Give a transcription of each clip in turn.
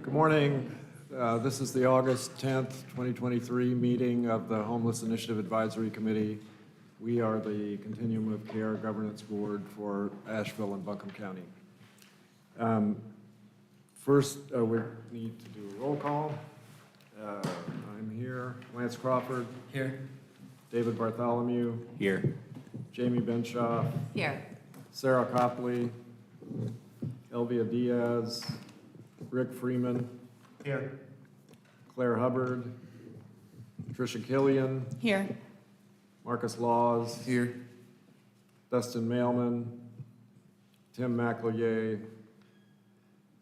Good morning. This is the August 10th, 2023 meeting of the Homeless Initiative Advisory Committee. We are the Continuum of Care Governance Board for Asheville and Buncombe County. First, we need to do a roll call. I'm here. Lance Crawford. Here. David Bartholomew. Here. Jamie Benshaw. Here. Sarah Copley. Elvia Diaz. Rick Freeman. Here. Claire Hubbard. Tricia Killian. Here. Marcus Laws. Here. Dustin Mailman. Tim McLeay.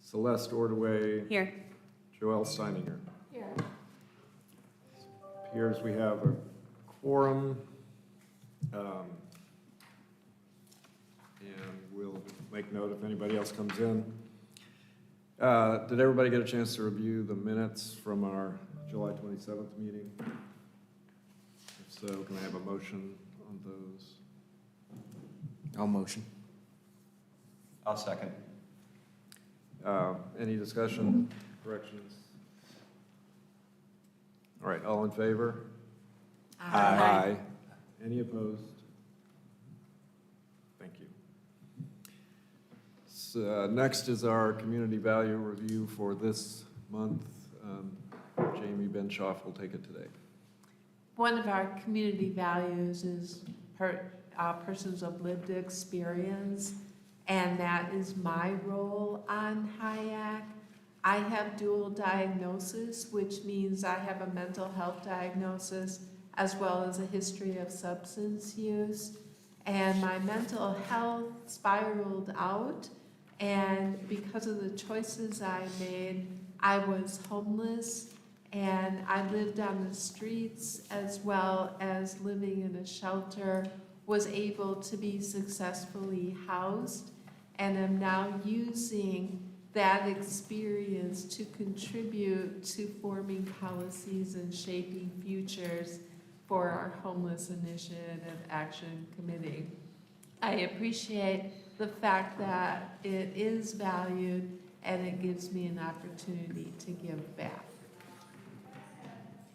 Celeste Ordway. Here. Joelle Steininger. Here. Appears we have a quorum. And we'll make note if anybody else comes in. Did everybody get a chance to review the minutes from our July 27th meeting? If so, can I have a motion on those? I'll motion. I'll second. Any discussion, corrections? All right, all in favor? Aye. Any opposed? Thank you. So, next is our community value review for this month. Jamie Benshoff will take it today. One of our community values is persons of lived experience, and that is my role on HIAC. I have dual diagnosis, which means I have a mental health diagnosis as well as a history of substance use. And my mental health spiraled out, and because of the choices I made, I was homeless, and I lived on the streets as well as living in a shelter, was able to be successfully housed, and am now using that experience to contribute to forming policies and shaping futures for our Homeless Initiative Action Committee. I appreciate the fact that it is valued and it gives me an opportunity to give back.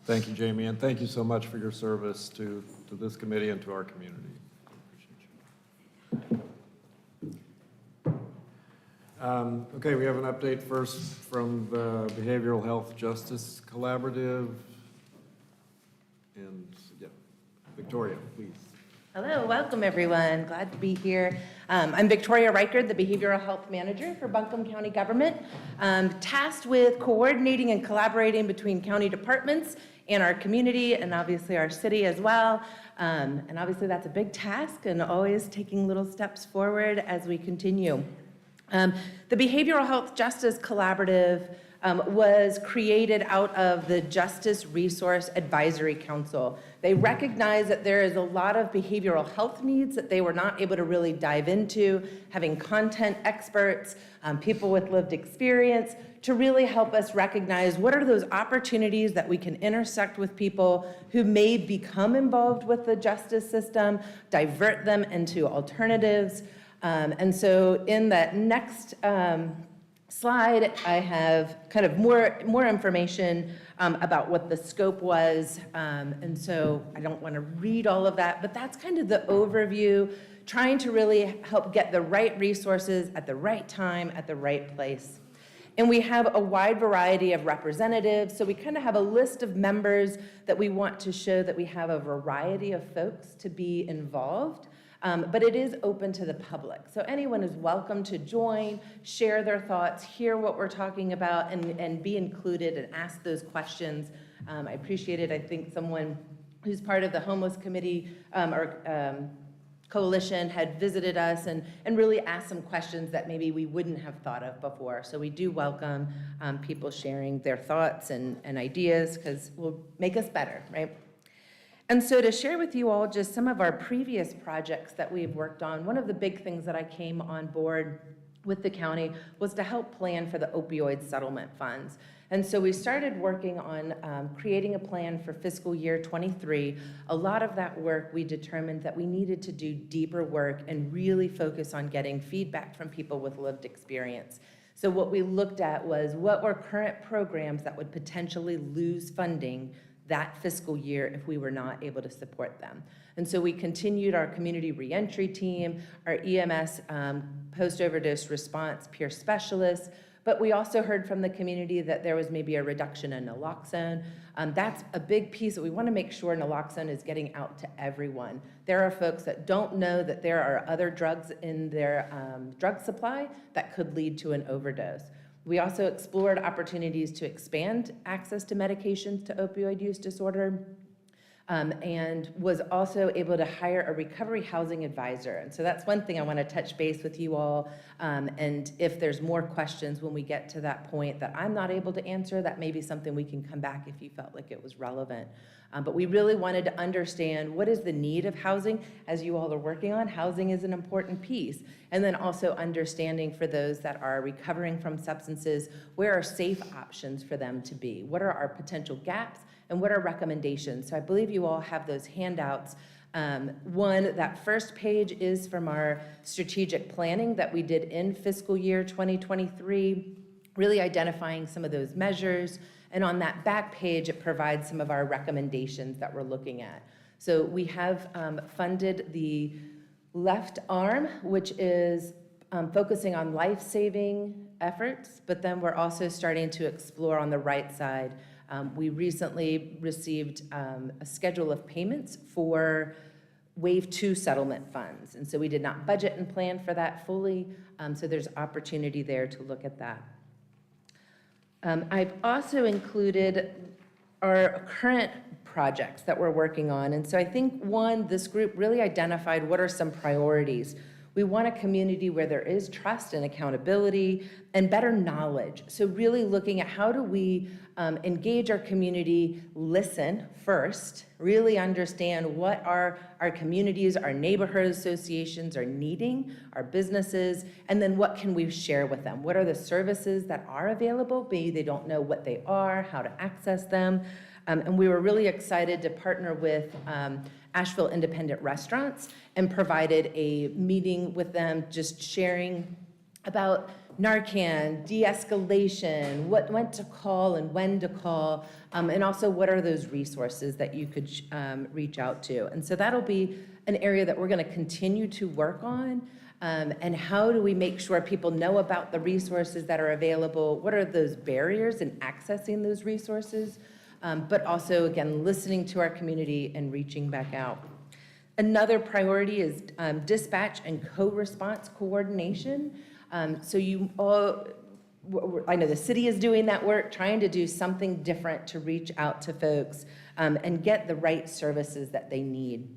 Thank you, Jamie, and thank you so much for your service to this committee and to our community. Okay, we have an update first from the Behavioral Health Justice Collaborative. And yeah, Victoria, please. Hello, welcome everyone. Glad to be here. I'm Victoria Reichard, the Behavioral Health Manager for Buncombe County Government, tasked with coordinating and collaborating between county departments and our community, and obviously our city as well. And obviously that's a big task, and always taking little steps forward as we continue. The Behavioral Health Justice Collaborative was created out of the Justice Resource Advisory Council. They recognize that there is a lot of behavioral health needs that they were not able to really dive into, having content experts, people with lived experience, to really help us recognize what are those opportunities that we can intersect with people who may become involved with the justice system, divert them into alternatives. And so in that next slide, I have kind of more information about what the scope was. And so I don't want to read all of that, but that's kind of the overview, trying to really help get the right resources at the right time, at the right place. And we have a wide variety of representatives, so we kind of have a list of members that we want to show that we have a variety of folks to be involved. But it is open to the public. So anyone is welcome to join, share their thoughts, hear what we're talking about, and be included and ask those questions. I appreciate it. I think someone who's part of the Homeless Committee Coalition had visited us and really asked some questions that maybe we wouldn't have thought of before. So we do welcome people sharing their thoughts and ideas, because it will make us better, right? And so to share with you all just some of our previous projects that we've worked on, one of the big things that I came on board with the county was to help plan for the opioid settlement funds. And so we started working on creating a plan for fiscal year 23. A lot of that work, we determined that we needed to do deeper work and really focus on getting feedback from people with lived experience. So what we looked at was what were current programs that would potentially lose funding that fiscal year if we were not able to support them. And so we continued our community reentry team, our EMS post-overdose response peer specialists, but we also heard from the community that there was maybe a reduction in naloxone. That's a big piece that we want to make sure naloxone is getting out to everyone. There are folks that don't know that there are other drugs in their drug supply that could lead to an overdose. We also explored opportunities to expand access to medications to opioid use disorder, and was also able to hire a recovery housing advisor. And so that's one thing I want to touch base with you all. And if there's more questions when we get to that point that I'm not able to answer, that may be something we can come back if you felt like it was relevant. But we really wanted to understand what is the need of housing as you all are working on. Housing is an important piece. And then also understanding for those that are recovering from substances, where are safe options for them to be? What are our potential gaps and what are recommendations? So I believe you all have those handouts. That first page is from our strategic planning that we did in fiscal year 2023, really identifying some of those measures. And on that back page, it provides some of our recommendations that we're looking at. So we have funded the left arm, which is focusing on life-saving efforts, but then we're also starting to explore on the right side. We recently received a schedule of payments for Wave 2 settlement funds. And so we did not budget and plan for that fully, so there's opportunity there to look at that. I've also included our current projects that we're working on. And so I think, one, this group really identified what are some priorities. We want a community where there is trust and accountability and better knowledge. So really looking at how do we engage our community, listen first, really understand what our communities, our neighborhood associations are needing, our businesses, and then what can we share with them? What are the services that are available? Maybe they don't know what they are, how to access them. And we were really excited to partner with Asheville Independent Restaurants and provided a meeting with them just sharing about Narcan, de-escalation, when to call and when to call, and also what are those resources that you could reach out to. And so that'll be an area that we're going to continue to work on. And how do we make sure people know about the resources that are available? What are those barriers in accessing those resources? But also, again, listening to our community and reaching back out. Another priority is dispatch and co-response coordination. So you all, I know the city is doing that work, trying to do something different to reach out to folks and get the right services that they need.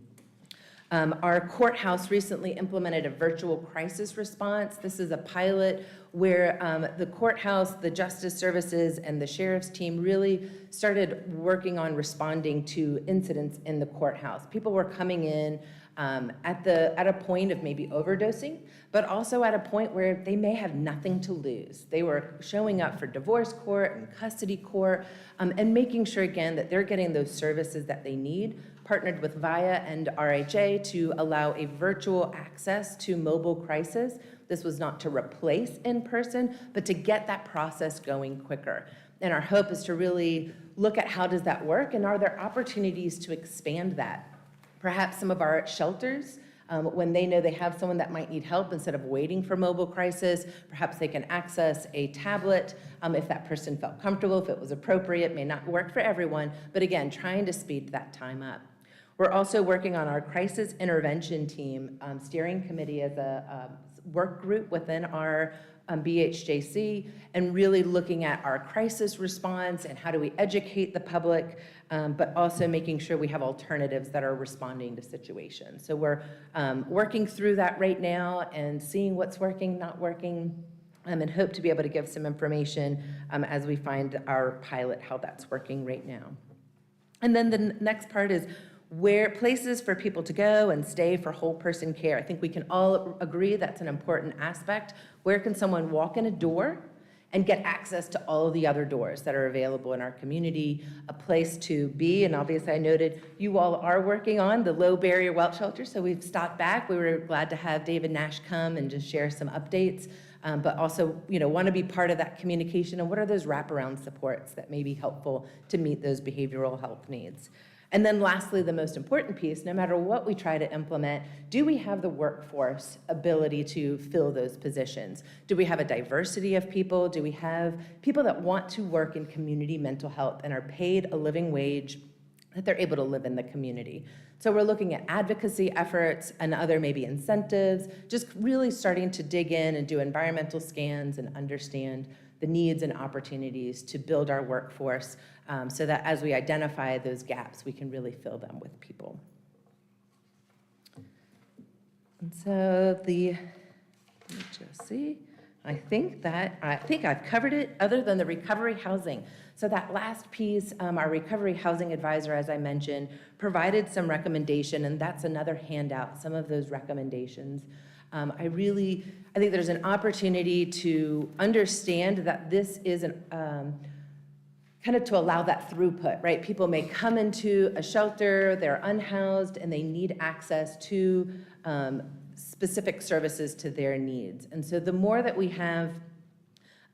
Our courthouse recently implemented a virtual crisis response. This is a pilot where the courthouse, the justice services, and the sheriff's team really started working on responding to incidents in the courthouse. People were coming in at a point of maybe overdosing, but also at a point where they may have nothing to lose. They were showing up for divorce court and custody court and making sure, again, that they're getting those services that they need. Partnered with VIA and RHA to allow a virtual access to mobile crisis. This was not to replace in person, but to get that process going quicker. And our hope is to really look at how does that work and are there opportunities to expand that? Perhaps some of our shelters, when they know they have someone that might need help, instead of waiting for mobile crisis, perhaps they can access a tablet if that person felt comfortable, if it was appropriate. May not work for everyone, but again, trying to speed that time up. We're also working on our crisis intervention team steering committee as a work group within our BHJC, and really looking at our crisis response and how do we educate the public, but also making sure we have alternatives that are responding to situations. So we're working through that right now and seeing what's working, not working, and hope to be able to give some information as we find our pilot, how that's working right now. And then the next part is where places for people to go and stay for whole person care. I think we can all agree that's an important aspect. Where can someone walk in a door and get access to all of the other doors that are available in our community, a place to be? And obviously I noted you all are working on the low barrier welt shelter, so we've stopped back. We were glad to have David Nash come and just share some updates. but also, want to be part of that communication, and what are those wraparound supports that may be helpful to meet those behavioral health needs. And then lastly, the most important piece, no matter what we try to implement, do we have the workforce ability to fill those positions? Do we have a diversity of people? Do we have people that want to work in community mental health and are paid a living wage, that they're able to live in the community? So we're looking at advocacy efforts and other maybe incentives, just really starting to dig in and do environmental scans and understand the needs and opportunities to build our workforce, so that as we identify those gaps, we can really fill them with people. And so let me just see. I think I've covered it, other than the recovery housing. So that last piece, our recovery housing advisor, as I mentioned, provided some recommendation, and that's another handout, some of those recommendations. I think there's an opportunity to understand that this is kind of to allow that throughput, right? People may come into a shelter, they're unhoused, and they need access to specific services to their needs. And so the more that we have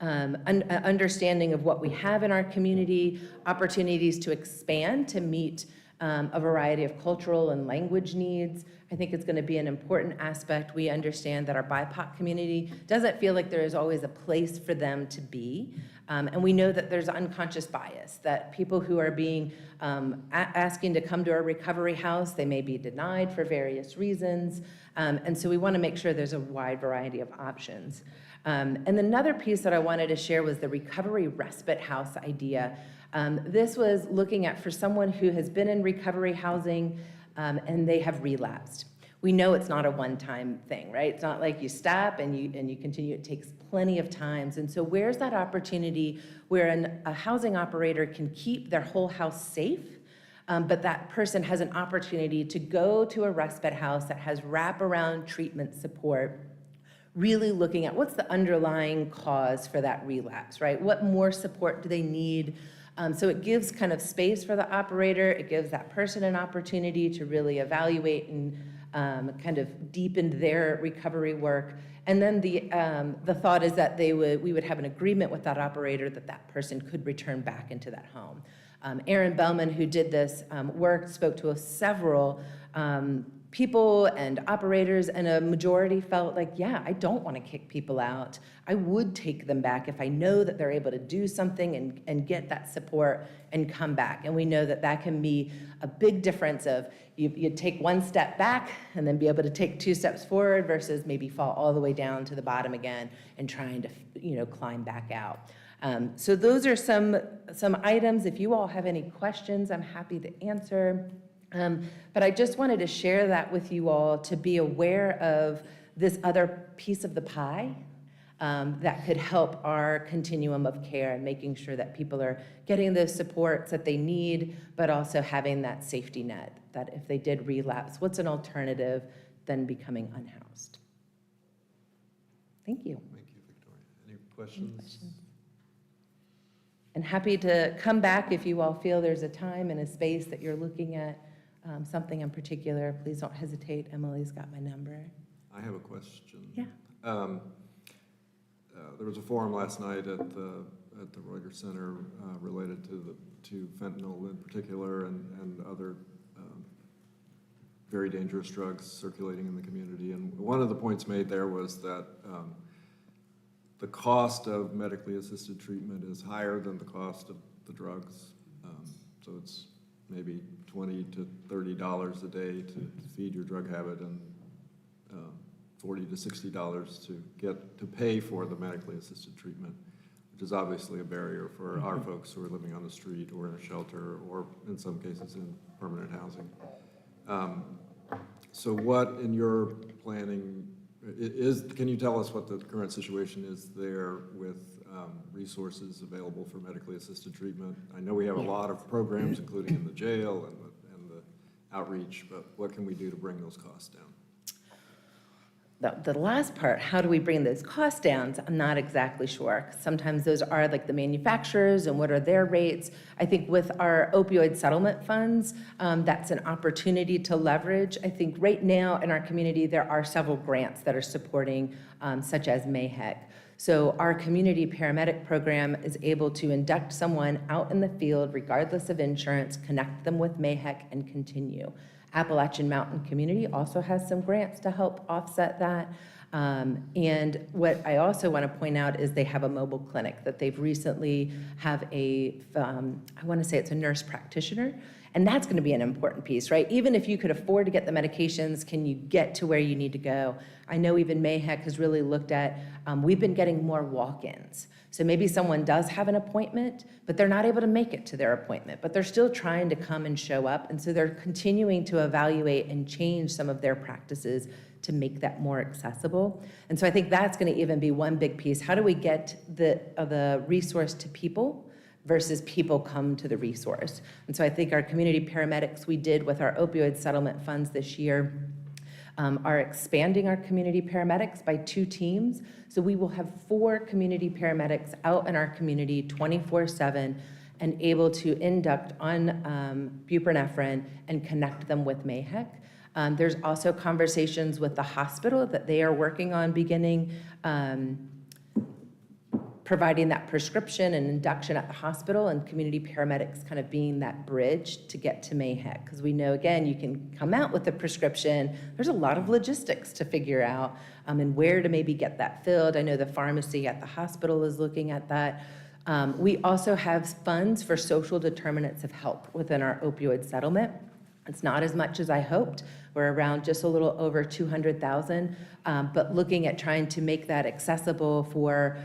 understanding of what we have in our community, opportunities to expand to meet a variety of cultural and language needs, I think it's going to be an important aspect. We understand that our BIPOC community doesn't feel like there is always a place for them to be. And we know that there's unconscious bias, that people who are being asking to come to a recovery house, they may be denied for various reasons. And so we want to make sure there's a wide variety of options. And another piece that I wanted to share was the recovery respite house idea. This was looking at for someone who has been in recovery housing and they have relapsed. We know it's not a one-time thing, right? It's not like you stop and you continue. It takes plenty of times. And so where's that opportunity where a housing operator can keep their whole house safe, but that person has an opportunity to go to a respite house that has wraparound treatment support, really looking at what's the underlying cause for that relapse, right? What more support do they need? So it gives kind of space for the operator. It gives that person an opportunity to really evaluate and kind of deepen their recovery work. And then the thought is that we would have an agreement with that operator that that person could return back into that home. Aaron Bellman, who did this work, spoke to several people and operators, and a majority felt like, yeah, I don't want to kick people out. I would take them back if I know that they're able to do something and get that support and come back. And we know that that can be a big difference of you take one step back and then be able to take 2 steps forward versus maybe fall all the way down to the bottom again and trying to climb back out. So those are some items. If you all have any questions, I'm happy to answer. But I just wanted to share that with you all to be aware of this other piece of the pie that could help our continuum of care and making sure that people are getting those supports that they need, but also having that safety net, that if they did relapse, what's an alternative than becoming unhoused? Thank you. Thank you, Victoria. Any questions? And happy to come back if you all feel there's a time and a space that you're looking at something in particular. Please don't hesitate. Emily's got my number. I have a question. Yeah. There was a forum last night at the Reuters Center related to fentanyl in particular and other very dangerous drugs circulating in the community. And one of the points made there was that the cost of medically assisted treatment is higher than the cost of the drugs. So it's maybe $20 to $30 a day to feed your drug habit, and $40 to $60 to pay for the medically assisted treatment, which is obviously a barrier for our folks who are living on the street or in a shelter or in some cases in permanent housing. So what in your planning can you tell us what the current situation is there with resources available for medically assisted treatment? I know we have a lot of programs, including in the jail and the outreach, but what can we do to bring those costs down? The last part, how do we bring those costs down? I'm not exactly sure. Sometimes those are like the manufacturers and what are their rates. I think with our opioid settlement funds, that's an opportunity to leverage. I think right now in our community, there are several grants that are supporting, such as MAHEC. So our community paramedic program is able to induct someone out in the field regardless of insurance, connect them with MAHEC, and continue. Appalachian Mountain Community also has some grants to help offset that. And what I also want to point out is they have a mobile clinic that they've recently have I want to say it's a nurse practitioner. And that's going to be an important piece, right? Even if you could afford to get the medications, can you get to where you need to go? I know even MAHEC has really looked at, we've been getting more walk-ins. So maybe someone does have an appointment, but they're not able to make it to their appointment, but they're still trying to come and show up. And so they're continuing to evaluate and change some of their practices to make that more accessible. And so I think that's going to even be one big piece. How do we get the resource to people versus people come to the resource? And so I think our community paramedics we did with our opioid settlement funds this year are expanding our community paramedics by 2 teams. So we will have 4 community paramedics out in our community 24/7 and able to induct on buprenorphine and connect them with MAHEC. There's also conversations with the hospital that they are working on beginning providing that prescription and induction at the hospital, and community paramedics kind of being that bridge to get to MAHEC. Because we know, again, you can come out with a prescription. There's a lot of logistics to figure out and where to maybe get that filled. I know the pharmacy at the hospital is looking at that. We also have funds for social determinants of health within our opioid settlement. It's not as much as I hoped. We're around just a little over 200,000, but looking at trying to make that accessible for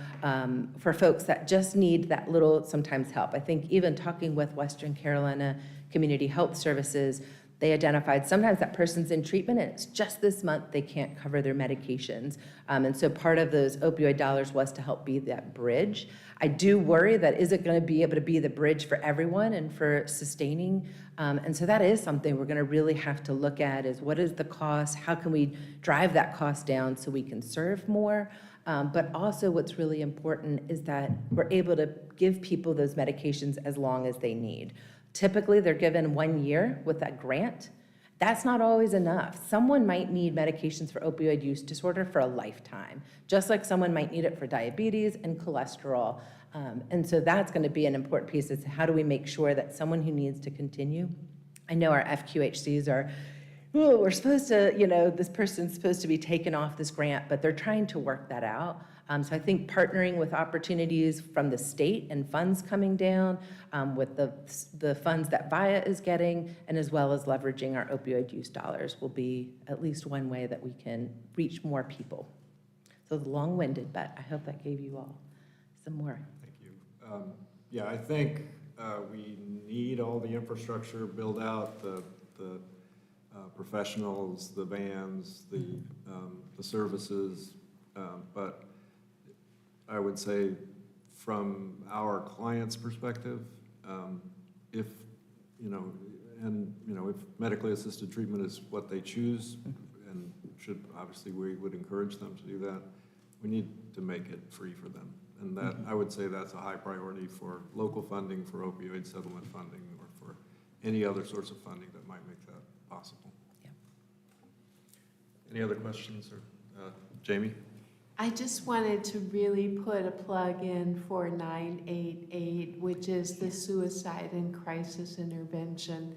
folks that just need that little sometimes help. I think even talking with Western Carolina Community Health Services, they identified sometimes that person's in treatment and it's just this month they can't cover their medications. And so part of those opioid dollars was to help be that bridge. I do worry that is it going to be able to be the bridge for everyone and for sustaining? And so that is something we're going to really have to look at is what is the cost? How can we drive that cost down so we can serve more? But also what's really important is that we're able to give people those medications as long as they need. Typically, they're given 1 year with that grant. That's not always enough. Someone might need medications for opioid use disorder for a lifetime, just like someone might need it for diabetes and cholesterol. And so that's going to be an important piece is how do we make sure that someone who needs to continue, I know our FQHCs are, oh, we're supposed to, this person's supposed to be taken off this grant, but they're trying to work that out. So I think partnering with opportunities from the state and funds coming down, with the funds that VIA is getting, and as well as leveraging our opioid use dollars will be at least one way that we can reach more people. So it's long-winded, but I hope that gave you all some more. Thank you. Yeah, I think we need all the infrastructure built out, the professionals, the vans, the services, but I would say from our client's perspective, if medically assisted treatment is what they choose, and obviously we would encourage them to do that, we need to make it free for them. And that, I would say that's a high priority for local funding, for opioid settlement funding, or for any other sorts of funding that might make that possible. Yeah. Any other questions, or Jamie? I just wanted to really put a plug in for 988, which is the Suicide and Crisis Intervention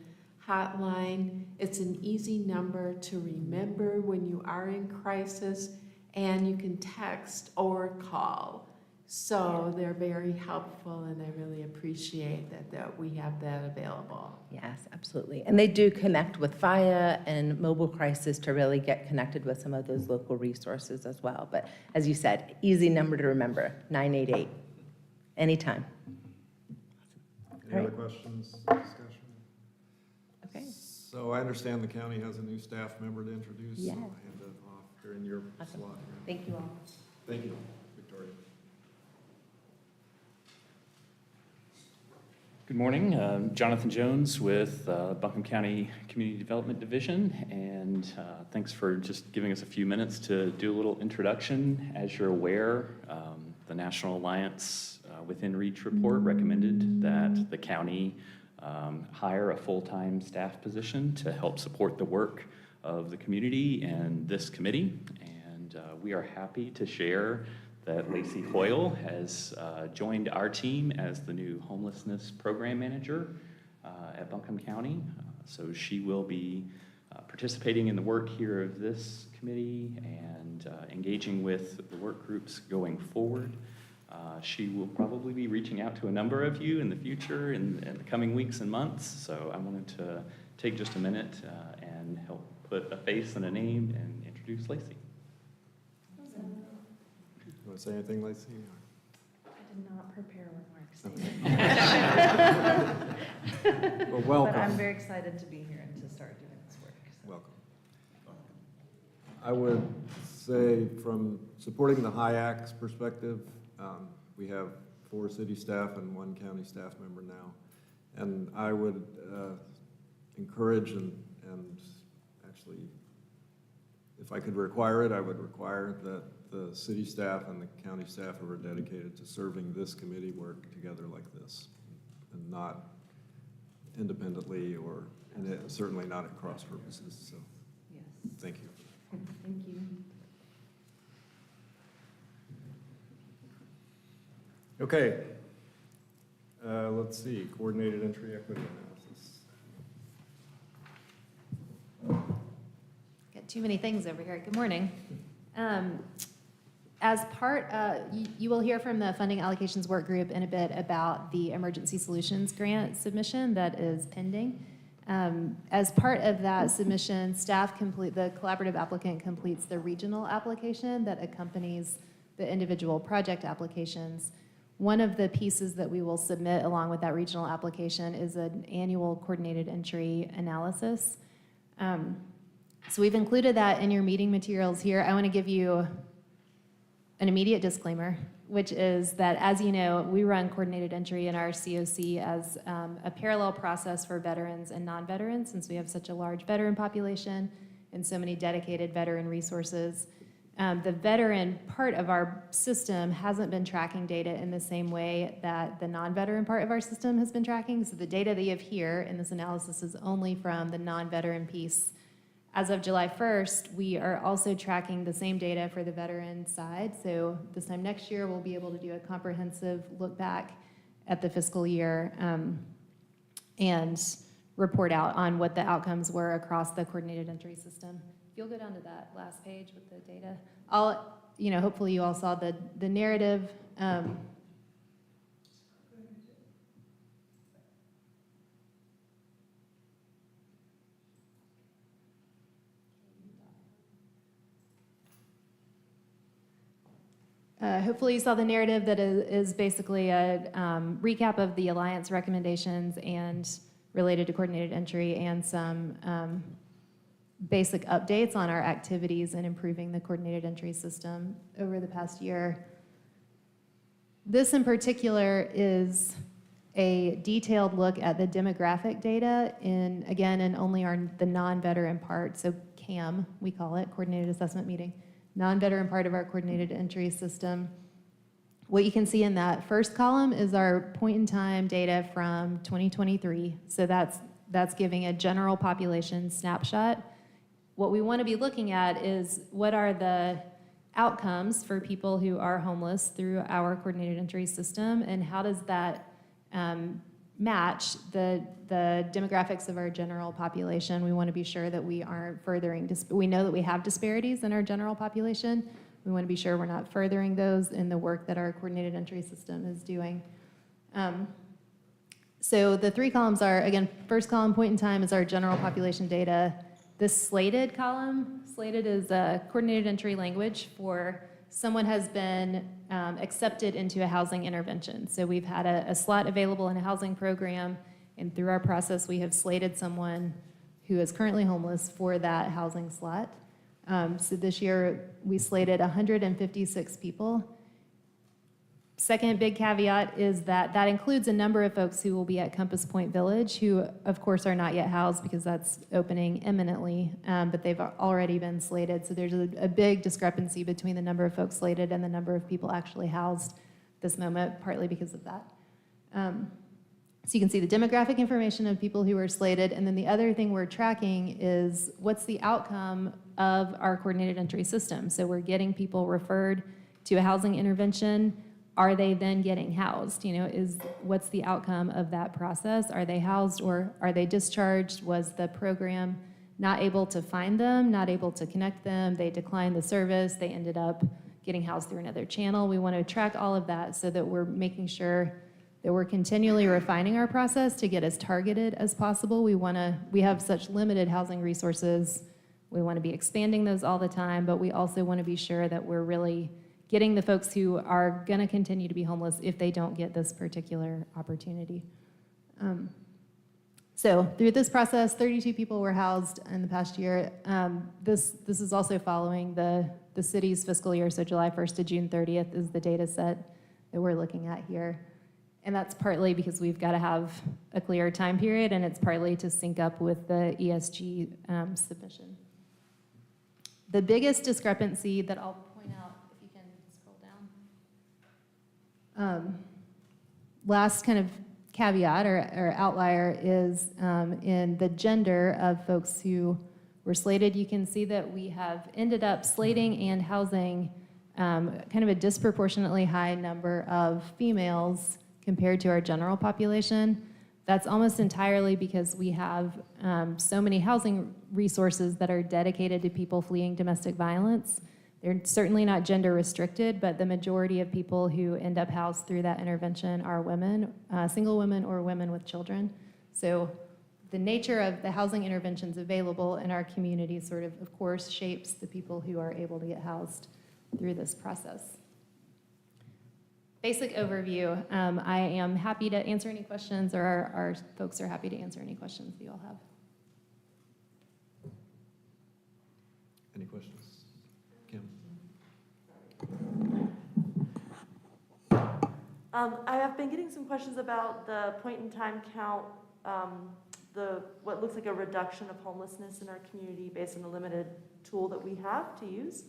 Hotline. It's an easy number to remember when you are in crisis, and you can text or call. So they're very helpful, and I really appreciate that we have that available. Yes, absolutely. And they do connect with VIA and Mobile Crisis to really get connected with some of those local resources as well. But as you said, easy number to remember, 988, anytime. Any other questions, discussion? Okay. So I understand the county has a new staff member to introduce. Yes. So I'll hand that off here in your Awesome. slot. Thank you all. Thank you, Victoria. Good morning, Jonathan Jones with Buncombe County Community Development Division, and thanks for just giving us a few minutes to do a little introduction. As you're aware, the National Alliance Within Reach report recommended that the county hire a full-time staff position to help support the work of the community and this committee, and we are happy to share that Lacey Hoyle has joined our team as the new homelessness program manager at Buncombe County. So she will be participating in the work here of this committee and engaging with the work groups going forward. She will probably be reaching out to a number of you in the future, in the coming weeks and months. So I wanted to take just a minute and help put a face and a name and introduce Lacey. You want to say anything, Lacey? I did not prepare remarks. Well, But I'm welcome. very excited to be here and to start doing this work. so. Welcome. I would say from supporting the HIAC's perspective, we have 4 city staff and 1 county staff member now. And I would encourage and actually, if I could require it, I would require that the city staff and the county staff who are dedicated to serving this committee work together like this, and not independently or, and certainly not at cross purposes. So, Yes. thank you. Thank you. Okay. Let's see, coordinated entry equity analysis. Got too many things over here. Good morning. As part, you will hear from the funding allocations work group in a bit about the emergency solutions grant submission that is pending. As part of that submission, the collaborative applicant completes the regional application that accompanies the individual project applications. One of the pieces that we will submit along with that regional application is an annual coordinated entry analysis. So we've included that in your meeting materials here. I want to give you an immediate disclaimer, which is that, as you know, we run coordinated entry in our COC as a parallel process for veterans and non-veterans, since we have such a large veteran population and so many dedicated veteran resources. The veteran part of our system hasn't been tracking data in the same way that the non-veteran part of our system has been tracking. So the data that you have here in this analysis is only from the non-veteran piece. As of July 1st, we are also tracking the same data for the veteran side. So this time next year, we'll be able to do a comprehensive look back at the fiscal year and report out on what the outcomes were across the coordinated entry system. If you'll go down to that last page with the data, hopefully you all saw the narrative. Hopefully you saw the narrative that is basically a recap of the Alliance recommendations and related to coordinated entry and some basic updates on our activities in improving the coordinated entry system over the past year. This in particular is a detailed look at the demographic data in only the non-veteran part, so CAM, we call it, Coordinated Assessment Meeting. Non-veteran part of our coordinated entry system. What you can see in that first column is our point-in-time data from 2023. So that's giving a general population snapshot. What we want to be looking at is what are the outcomes for people who are homeless through our coordinated entry system, and how does that match the demographics of our general population. We want to be sure that we aren't furthering, we know that we have disparities in our general population. We want to be sure we're not furthering those in the work that our coordinated entry system is doing. So the 3 columns are, again, first column, point in time, is our general population data. This slated column, slated is a coordinated entry language for someone has been accepted into a housing intervention. So we've had a slot available in a housing program, and through our process, we have slated someone who is currently homeless for that housing slot. So this year, we slated 156 people. Second big caveat is that that includes a number of folks who will be at Compass Point Village, who of course are not yet housed because that's opening imminently, but they've already been slated. So there's a big discrepancy between the number of folks slated and the number of people actually housed this moment, partly because of that. So you can see the demographic information of people who are slated, and then the other thing we're tracking is what's the outcome of our coordinated entry system. So we're getting people referred to a housing intervention, are they then getting housed? What's the outcome of that process? Are they housed or are they discharged? Was the program not able to find them, not able to connect them? They declined the service. They ended up getting housed through another channel. We want to track all of that so that we're making sure that we're continually refining our process to get as targeted as possible. We have such limited housing resources. We want to be expanding those all the time, but we also want to be sure that we're really getting the folks who are going to continue to be homeless if they don't get this particular opportunity. So through this process, 32 people were housed in the past year. This is also following the city's fiscal year, so July 1st to June 30th is the data set that we're looking at here. And that's partly because we've got to have a clear time period, and it's partly to sync up with the ESG submission. The biggest discrepancy that I'll point out, if you can scroll down, last kind of caveat or outlier is in the gender of folks who were slated. You can see that we have ended up slating and housing kind of a disproportionately high number of females compared to our general population. That's almost entirely because we have so many housing resources that are dedicated to people fleeing domestic violence. They're certainly not gender restricted, but the majority of people who end up housed through that intervention are women, single women or women with children. So the nature of the housing interventions available in our community sort of course, shapes the people who are able to get housed through this process. Basic overview. I am happy to answer any questions, or our folks are happy to answer any questions that you all have. Any questions? Kim? I have been getting some questions about the point-in-time count, what looks like a reduction of homelessness in our community based on the limited tool that we have to use.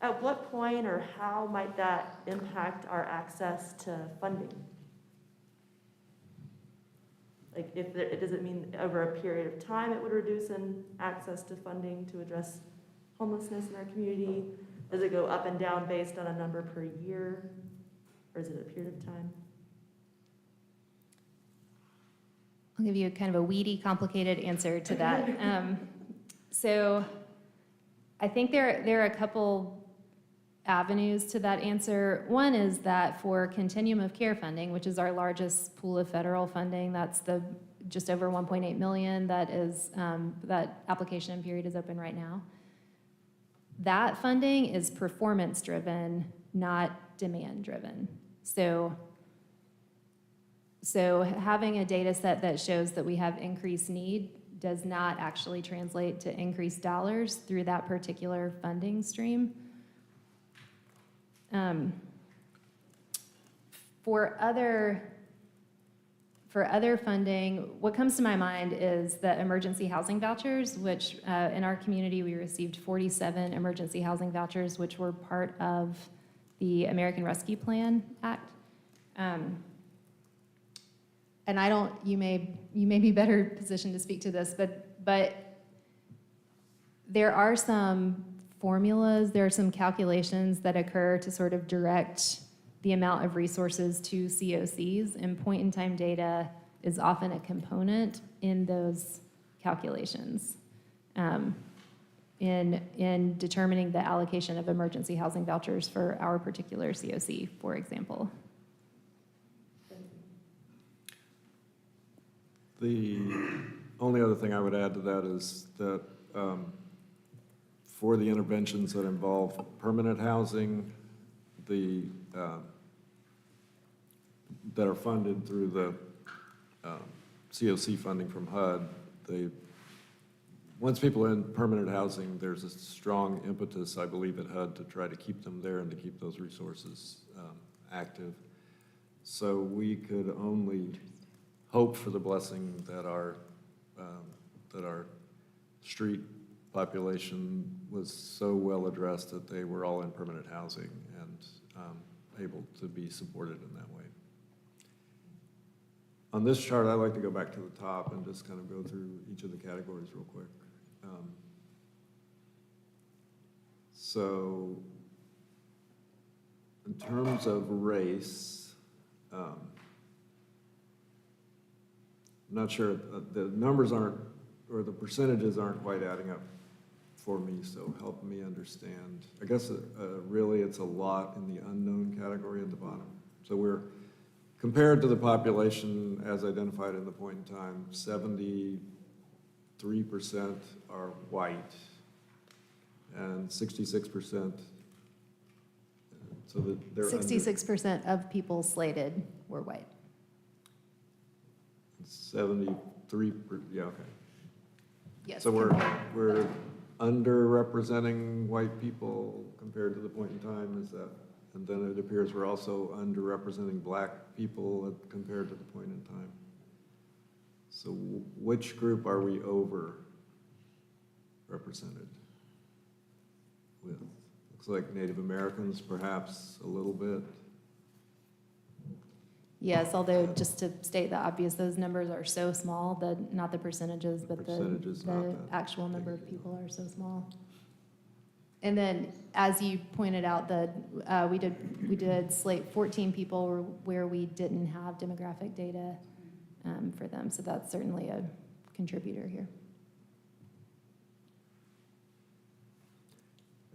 At what point or how might that impact our access to funding? Like, does it mean over a period of time it would reduce in access to funding to address homelessness in our community? Does it go up and down based on a number per year? Or is it a period of time? I'll give you kind of a weedy, complicated answer to that. So I think there are a couple avenues to that answer. One is that for Continuum of Care funding, which is our largest pool of federal funding, that's the just over 1.8 million that is that application period is open right now. That funding is performance driven, not demand driven. So having a data set that shows that we have increased need does not actually translate to increased dollars through that particular funding stream. For other funding, what comes to my mind is the emergency housing vouchers, which in our community we received 47 emergency housing vouchers, which were part of the American Rescue Plan Act. And you may be better positioned to speak to this, but there are some formulas, there are some calculations that occur to sort of direct the amount of resources to COCs, and point-in-time data is often a component in those calculations in determining the allocation of emergency housing vouchers for our particular COC, for example. The only other thing I would add to that is that for the interventions that involve permanent housing, that are funded through the COC funding from HUD, once people are in permanent housing, there's a strong impetus, I believe, at HUD to try to keep them there and to keep those resources active. So we could only hope for the blessing that our street population was so well addressed that they were all in permanent housing and able to be supported in that way. On this chart, I'd like to go back to the top and just kind of go through each of the categories real quick. So in terms of race, I'm not sure, the numbers aren't, or the percentages aren't quite adding up for me, so help me understand. I guess really it's a lot in the unknown category at the bottom. So we're, compared to the population as identified in the point in time, 73% are white and 66%. So that they're 66% of people slated were white. 73, yeah, okay. Yes. So we're underrepresenting white people compared to the point in time, is that? And then it appears we're also underrepresenting black people compared to the point in time. So which group are we over-represented with? Looks like Native Americans, perhaps a little bit. Yes, although just to state the obvious, those numbers are so small, not the percentages, but percentages, not the that actual number big of a deal. people are so small. And then, as you pointed out, we did slate 14 people where we didn't have demographic data for them, so that's certainly a contributor here.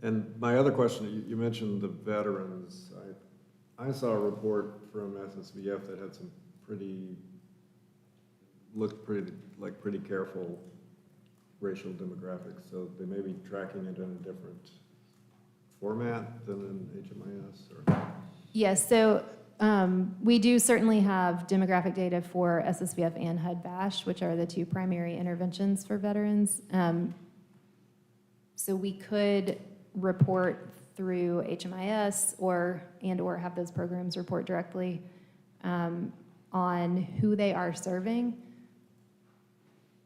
And my other question, you mentioned the veterans. I saw a report from SSVF that had some looked pretty careful racial demographics, so they may be tracking it in a different format than in HMIS, or? Yes, so we do certainly have demographic data for SSVF and HUD-VASH, which are the two primary interventions for veterans. So we could report through HMIS or have those programs report directly on who they are serving,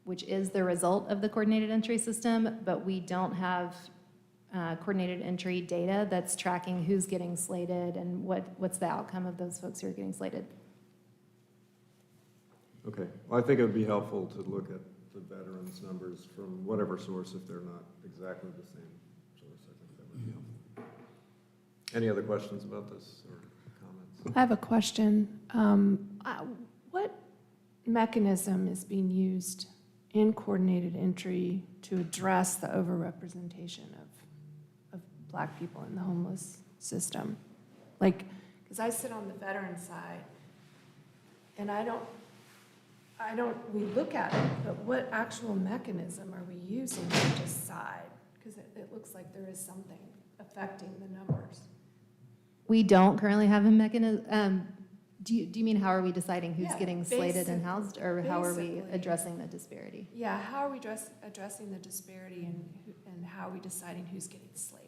which is the result of the coordinated entry system, but we don't have coordinated entry data that's tracking who's getting slated and what's the outcome of those folks who are getting slated. Okay, well, I think it would be helpful to look at the veterans numbers from whatever source, if they're not exactly the same source. I think that would be helpful. Any other questions about this or comments? I have a question. What mechanism is being used in coordinated entry to address the overrepresentation of Black people in the homeless system? Like, because I sit on the veteran side, and we look at it, but what actual mechanism are we using to decide? Because it looks like there is something affecting the numbers. We don't currently have a mechanism. Do you mean how are we deciding who's Yeah, getting slated and housed, or how are we basically. addressing the disparity? Yeah, how are we addressing the disparity and how are we deciding who's getting slated?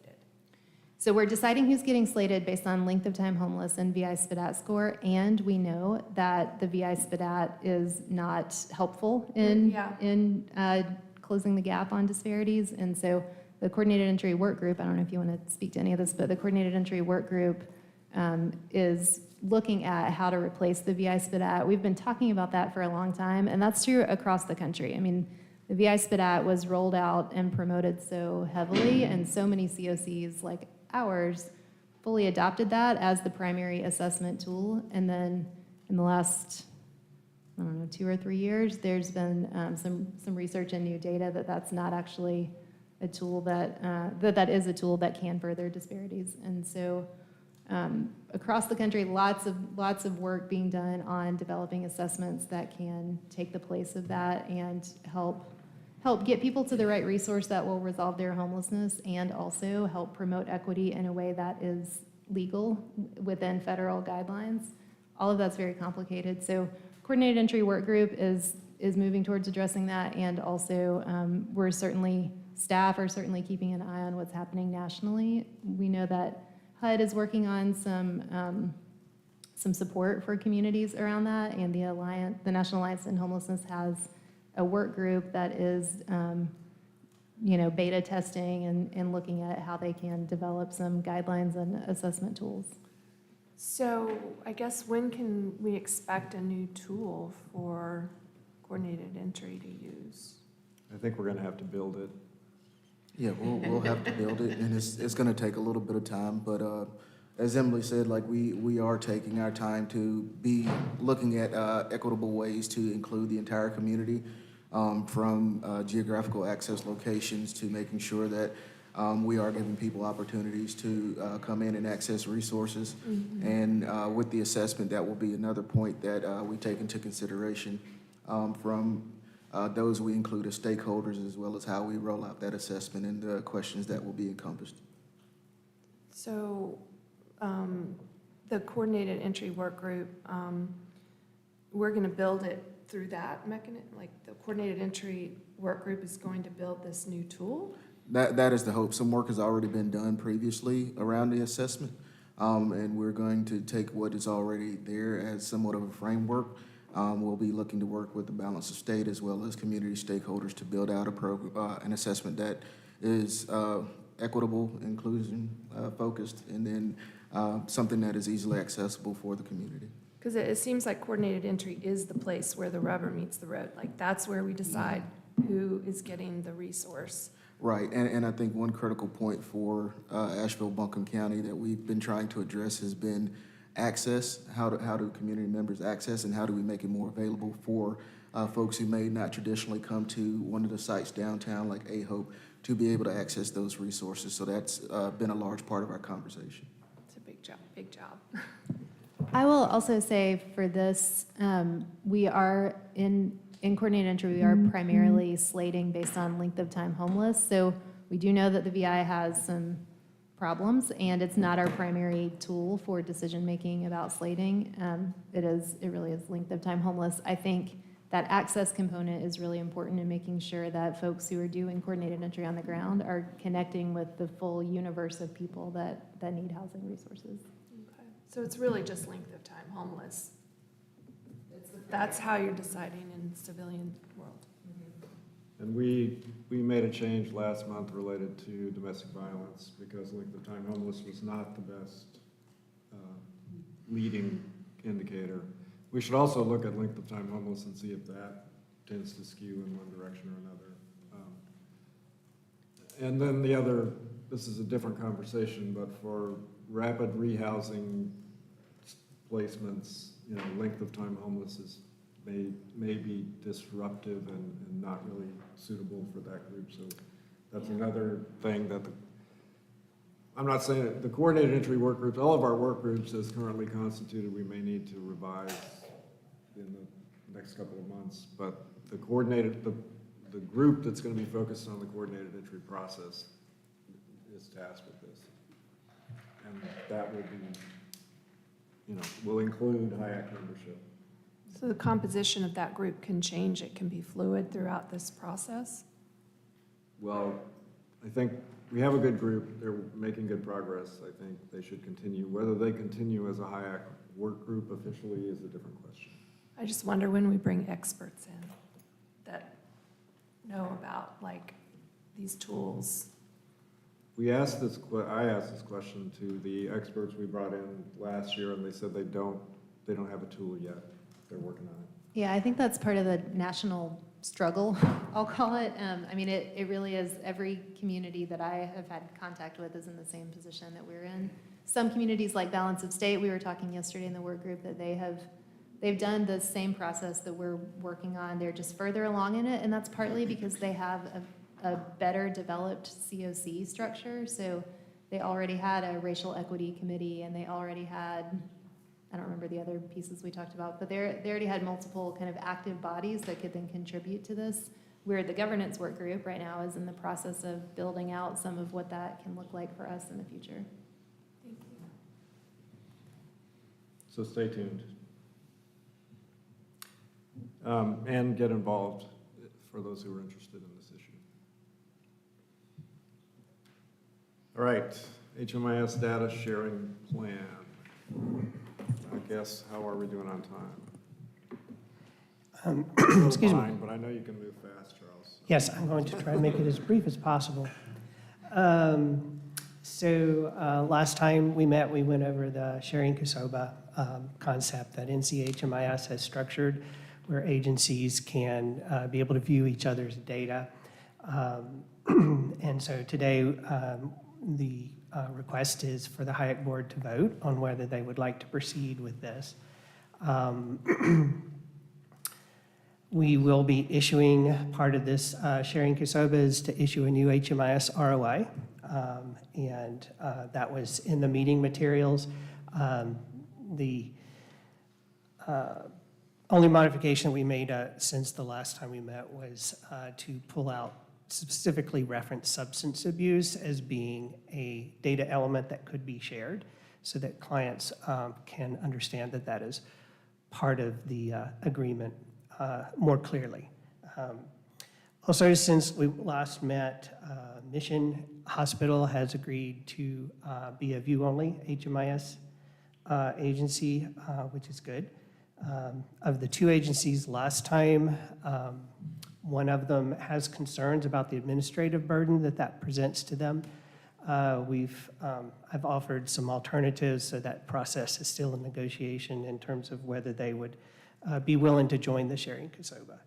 So we're deciding who's getting slated based on length of time homeless and VI SPDAT score, and we know that the VI SPDAT is not helpful in closing the gap on disparities, and so the coordinated entry work group, I don't know if you want to speak to any of this, but the coordinated entry work group is looking at how to replace the VI SPDAT. We've been talking about that for a long time, and that's true across the country. I mean, the VI SPDAT was rolled out and promoted so heavily, and so many COCs like ours fully adopted that as the primary assessment tool. And then in the last, 2 or 3 years, there's been some research and new data that that's not actually a tool that is a tool that can further disparities. And so across the country, lots of work being done on developing assessments that can take the place of that and help get people to the right resource that will resolve their homelessness, and also help promote equity in a way that is legal within federal guidelines. All of that's very complicated. So coordinated entry work group is moving towards addressing that, and also staff are certainly keeping an eye on what's happening nationally. We know that HUD is working on some support for communities around that, and the National Alliance on Homelessness has a work group that is, beta testing and looking at how they can develop some guidelines and assessment tools. So I guess when can we expect a new tool for coordinated entry to use? I think we're going to have to build it. Yeah, we'll have to build it, and it's going to take a little bit of time, but as Emily said, like we are taking our time to be looking at equitable ways to include the entire community, from geographical access locations to making sure that we are giving people opportunities to come in and access resources. And with the assessment, that will be another point that we take into consideration from those we include as stakeholders, as well as how we roll out that assessment and the questions that will be encompassed. So the coordinated entry work group, we're going to build it through that mechanism, like the coordinated entry work group is going to build this new tool? That is the hope. Some work has already been done previously around the assessment, and we're going to take what is already there as somewhat of a framework. We'll be looking to work with the balance of state as well as community stakeholders to build out a program, an assessment that is equitable, inclusion focused, and then something that is easily accessible for the community. Because it seems like coordinated entry is the place where the rubber meets the road. Like, that's where we decide who is getting the resource. Right, and I think one critical point for Asheville, Buncombe County that we've been trying to address has been access. How do community members access, and how do we make it more available for folks who may not traditionally come to one of the sites downtown like A-Hope to be able to access those resources. So that's been a large part of our conversation. It's a big job, big job. I will also say for this, we are in coordinated entry, we are primarily slating based on length of time homeless. So we do know that the VI has some problems, and it's not our primary tool for decision-making about slating. It really is length of time homeless. I think that access component is really important in making sure that folks who are doing coordinated entry on the ground are connecting with the full universe of people that need housing resources. Okay. So it's really just length of time homeless. That's how you're deciding in civilian world. And we made a change last month related to domestic violence because length of time homeless was not the best leading indicator. We should also look at length of time homeless and see if that tends to skew in one direction or another. And then the other, this is a different conversation, but for rapid rehousing placements, length of time homeless may be disruptive and not really suitable for that group. So that's another thing that I'm not saying that the coordinated entry work groups, all of our work groups as currently constituted, we may need to revise in the next couple of months, but the group that's going to be focused on the coordinated entry process is tasked with this. And that will be, will include HIAC membership. So the composition of that group can change. It can be fluid throughout this process. Well, I think we have a good group. They're making good progress. I think they should continue. Whether they continue as a HIAC work group officially is a different question. I just wonder when we bring experts in that know about like these tools. I asked this question to the experts we brought in last year, and they said they don't have a tool yet. They're working on it. Yeah, I think that's part of the national struggle, I'll call it. It really is. Every community that I have had contact with is in the same position that we're in. Some communities like Balance of State, we were talking yesterday in the work group that they've done the same process that we're working on. They're just further along in it, and that's partly because they have a better developed COC structure. So they already had a racial equity committee, and they already had, I don't remember the other pieces we talked about, but they already had multiple kind of active bodies that could then contribute to this. Where the governance work group right now is in the process of building out some of what that can look like for us in the future. Thank you. So stay tuned. And get involved for those who are interested in this issue. All right, HMIS data sharing plan. I guess, how are we doing on time? Excuse me. Fine, but I know you can move fast, Charles. Yes, I'm going to try and make it as brief as possible. Last time we met, we went over the sharing CASOBA concept that NCHMIS has structured, where agencies can be able to view each other's data. And so today, the request is for the HIAC board to vote on whether they would like to proceed with this. We will be issuing, part of this sharing CASOBA is to issue a new HMIS ROI, and that was in the meeting materials. The only modification we made since the last time we met was to pull out, specifically reference substance abuse as being a data element that could be shared so that clients can understand that that is part of the agreement more clearly. Also, since we last met, Mission Hospital has agreed to be a view-only HMIS agency, which is good. Of the two agencies last time, one of them has concerns about the administrative burden that presents to them. I've offered some alternatives, so that process is still in negotiation in terms of whether they would be willing to join the sharing CASOBA.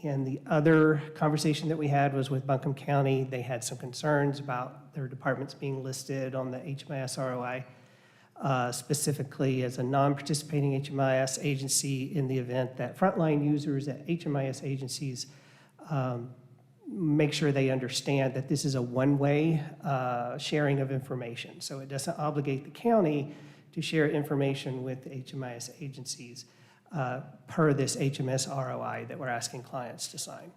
And the other conversation that we had was with Buncombe County. They had some concerns about their departments being listed on the HMIS ROI, specifically as a non-participating HMIS agency in the event that frontline users at HMIS agencies make sure they understand that this is a one-way sharing of information. So it doesn't obligate the county to share information with HMIS agencies per this HMS ROI that we're asking clients to sign.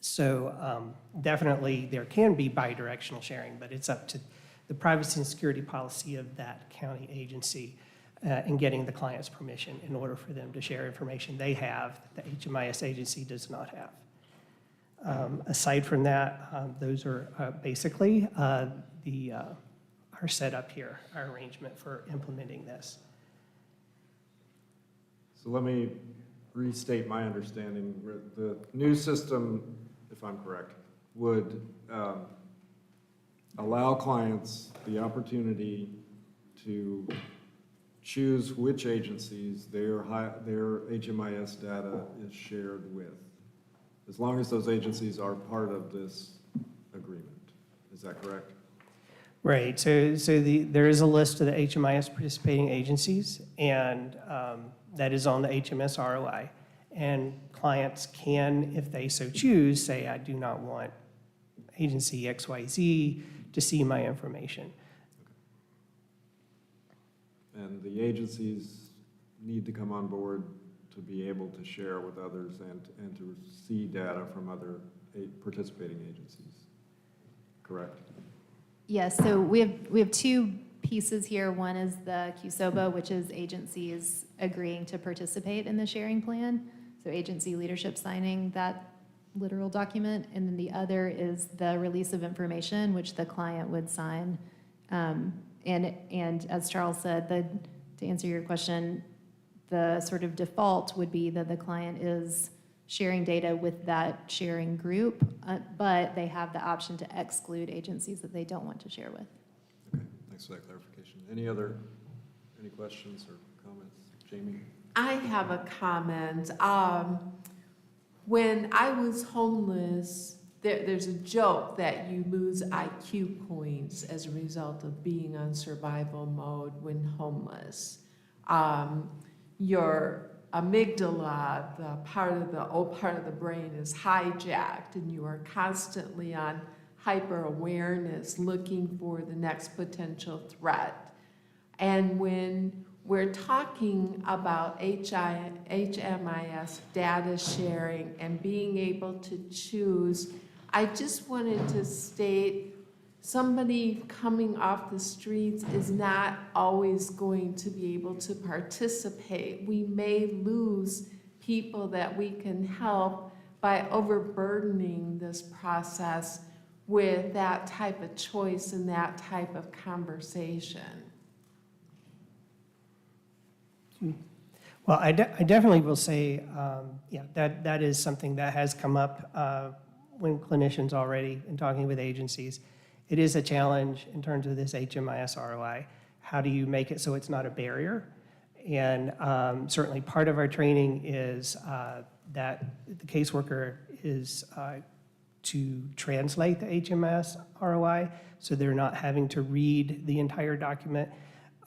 So definitely there can be bidirectional sharing, but it's up to the privacy and security policy of that county agency in getting the client's permission in order for them to share information they have that the HMIS agency does not have. Aside from that, those are basically our setup here, our arrangement for implementing this. So let me restate my understanding. The new system, if I'm correct, would allow clients the opportunity to choose which agencies their HMIS data is shared with, as long as those agencies are part of this agreement. Is that correct? Right, so there is a list of the HMIS participating agencies, and that is on the HMS ROI. And clients can, if they so choose, say, I do not want agency XYZ to see my information. And the agencies need to come on board to be able to share with others and to see data from other participating agencies, correct? Yes, so we have two pieces here. One is the CUSOBA, which is agencies agreeing to participate in the sharing plan. So agency leadership signing that literal document. And then the other is the release of information, which the client would sign. And as Charles said, to answer your question, the sort of default would be that the client is sharing data with that sharing group, but they have the option to exclude agencies that they don't want to share with. Okay, thanks for that clarification. Any questions or comments? Jamie? I have a comment. When I was homeless, there's a joke that you lose IQ points as a result of being on survival mode when homeless. Your amygdala, the old part of the brain, is hijacked, and you are constantly on hyper-awareness looking for the next potential threat. And when we're talking about HMIS data sharing and being able to choose, I just wanted to state somebody coming off the streets is not always going to be able to participate. We may lose people that we can help by overburdening this process with that type of choice and that type of conversation. Well, I definitely will say, yeah, that is something that has come up when clinicians already in talking with agencies. It is a challenge in terms of this HMIS ROI. How do you make it so it's not a barrier? And certainly part of our training is that the caseworker is to translate the HMS ROI, so they're not having to read the entire document.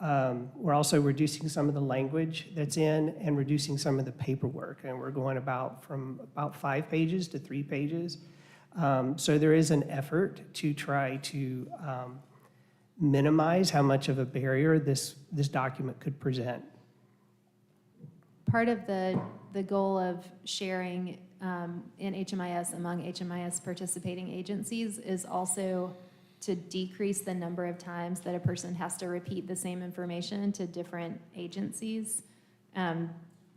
We're also reducing some of the language that's in and reducing some of the paperwork, and we're going from about 5 pages to 3 pages. So there is an effort to try to minimize how much of a barrier this document could present. Part of the goal of sharing in HMIS among HMIS participating agencies is also to decrease the number of times that a person has to repeat the same information to different agencies,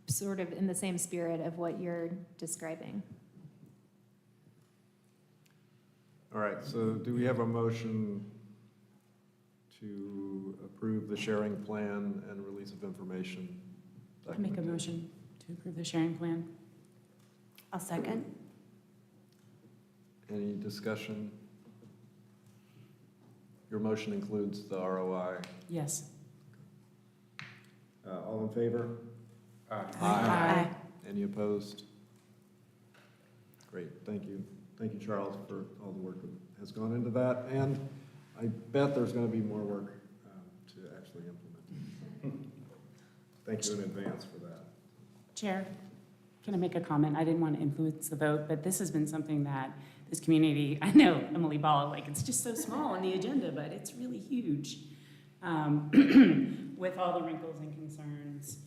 sort of in the same spirit of what you're describing. All right, so do we have a motion to approve the sharing plan and release of information? I make a motion to approve the sharing plan. I'll second. Any discussion? Your motion includes the ROI. Yes. All in favor? Aye. Any opposed? Great, thank you. Thank you, Charles, for all the work that has gone into that. And I bet there's going to be more work to actually implement. Thank you in advance for that. Chair, can I make a comment? I didn't want to influence the vote, but this has been something that this community, I know Emily Ball, like it's just so small on the agenda, but it's really huge. With all the wrinkles and concerns,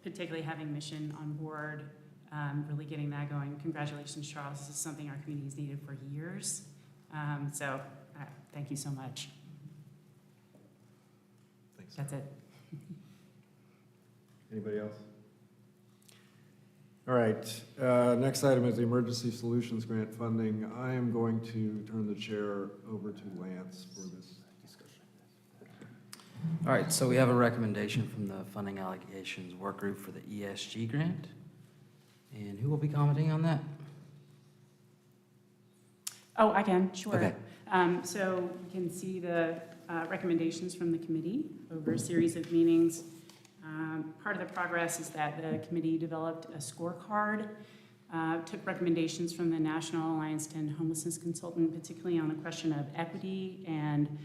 particularly having Mission on board, really getting that going. Congratulations, Charles. This is something our community's needed for years. So thank you so much. Thanks. That's it. Anybody else? All right, next item is the Emergency Solutions Grant funding. I am going to turn the chair over to Lance for this discussion. All right, so we have a recommendation from the Funding Allocations Work Group for the ESG grant. And who will be commenting on that? Oh, I can, sure. Okay. So you can see the recommendations from the committee over a series of meetings. Part of the progress is that the committee developed a scorecard, took recommendations from the National Alliance to End Homelessness Consultant, particularly on the question of equity and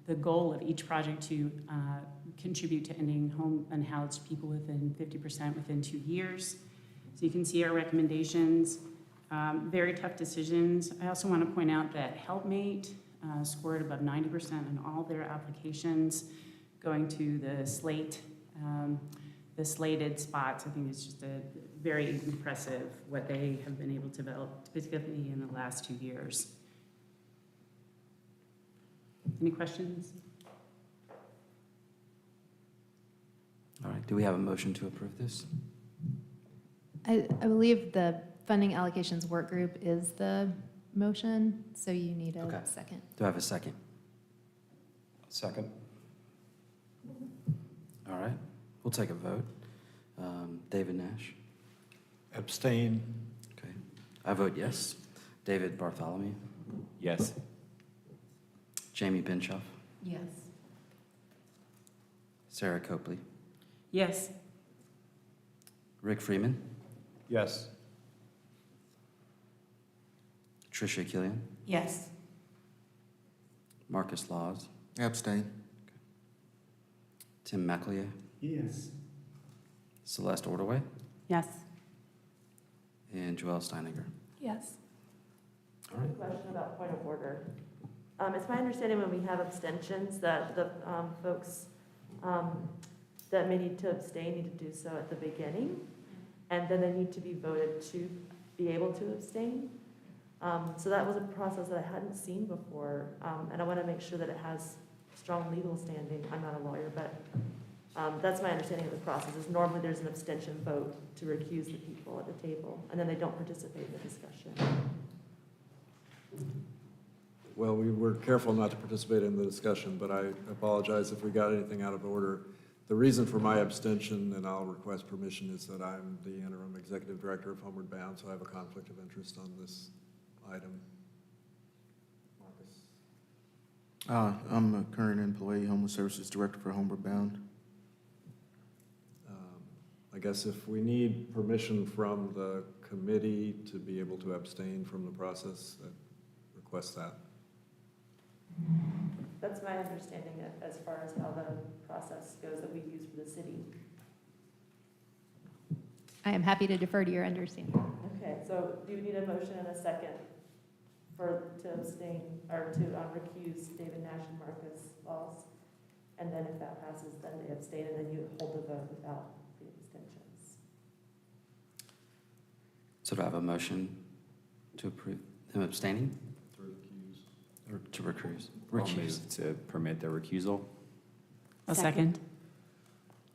the goal of each project to contribute to ending home unhoused people within 50% within 2 years. So you can see our recommendations, very tough decisions. I also want to point out that Helpmate scored above 90% on all their applications, going to the slated spots. I think it's just a very impressive what they have been able to develop, particularly in the last 2 years. Any questions? All right, do we have a motion to approve this? I believe the funding allocations work group is the motion, so you need a Okay. second. Do I have a second? Second. All right, we'll take a vote. David Nash? Abstain. Okay. I vote yes. David Bartholomew? Yes. Jamie Pinchoff? Yes. Sarah Copley? Yes. Rick Freeman? Yes. Tricia Killian? Yes. Marcus Laws? Abstain. Tim McLeod? Yes. Celeste Ordaway? Yes. And Joelle Steininger? Yes. All right. Question about point of order. It's my understanding when we have abstentions that the folks that may need to abstain need to do so at the beginning, and then they need to be voted to be able to abstain. So that was a process that I hadn't seen before, and I want to make sure that it has strong legal standing. I'm not a lawyer, but that's my understanding of the process, is normally there's an abstention vote to recuse the people at the table, and then they don't participate in the discussion. Well, we were careful not to participate in the discussion, but I apologize if we got anything out of order. The reason for my abstention, and I'll request permission, is that I'm the interim executive director of Homeward Bound, so I have a conflict of interest on this item. Marcus? I'm a current employee, Homeless Services Director for Homeward Bound. guess if we need permission from the committee to be able to abstain from the process, request that. That's my understanding as far as how the process goes that we use for the city. I am happy to defer to your understanding. Okay, so do you need a motion and a second to abstain, or to recuse David Nash and Marcus Laws? And then if that passes, then they abstain, and then you hold the vote without the abstentions. So do I have a motion to approve them abstaining To recuse. or to recuse? I'll Recuse. move to permit the recusal. A second.